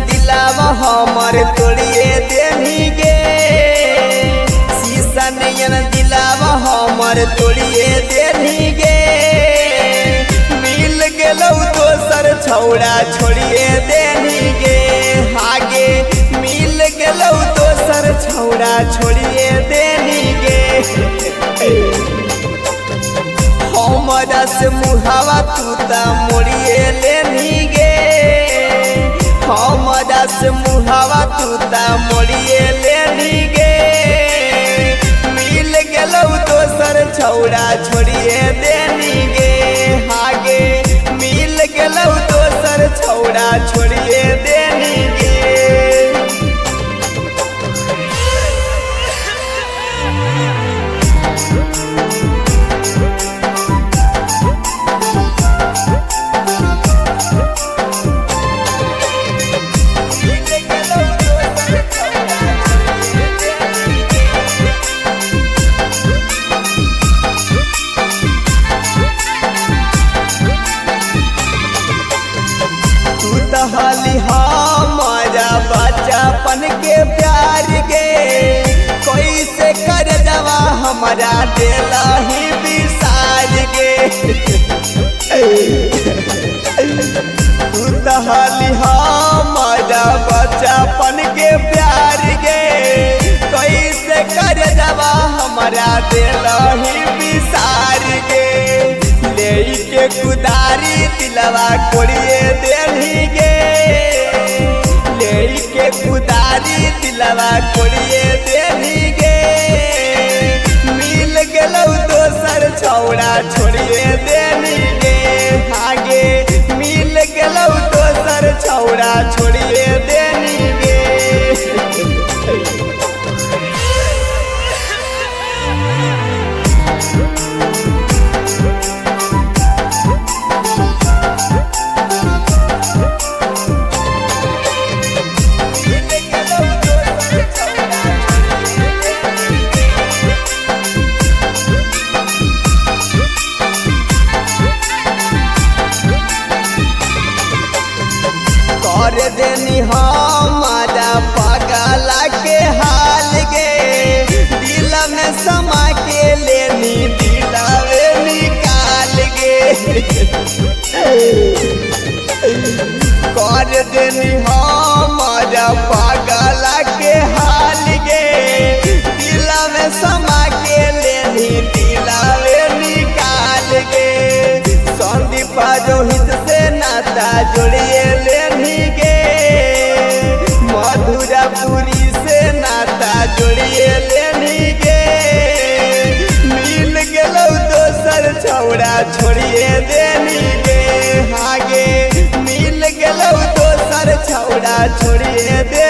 दिलावा हमर तोड़िए देनी गे, शीशा नियन दिलावा हमर तोड़िए देनी गे। मिल गेलौ दोसर छौड़ा छोड़िए देनी गे, आगे मिल गेलौ दोसर छौड़ा छोड़िए देनी गे। हमरा से मुहावा तूता मोड़िए लेनी गे, हमरा से मुहावा तूता मोड़िए लेनी गे। मिल गेलौ दोसर छौड़ा छोड़िए देनी गे, आगे मिल गेलौ दोसर छौड़ा छोड़िए देनी गे। हाली हमारा बचपन के प्यार गे, कोई से कर दवा हमारा दिला ही विसार गे। तू तो हाली हमारा बचपन के प्यार गे, कोई से कर दवा हमारा दिला ही विसार गे। ले के कुदारी दिलवा कोड़िए देनी गे, के कुदारी दिलवा कोड़िए देनी गे। मिल गेलौ दोसर छौड़ा छोड़िए देनी गे, आगे मिल गेलौ दोसर छौड़ा छोड़िए देनी गे। कर देनी हमारा पगला के हाल गे, दिल में समा के लेनी दिलावे निकाल गे। कर देनी हमारा पगला के हाल गे, दिल में समा के लेनी दिलावे निकाल गे। संदीप रोहित से नाता जोड़िए लेनी गे, मधुरापुरी से नाता जोड़िए लेनी गे। मिल गेलौ दोसर छौड़ा छोड़िए देनी गे, आगे मिल गेलौ दोसर छौड़ा छोड़िए दे।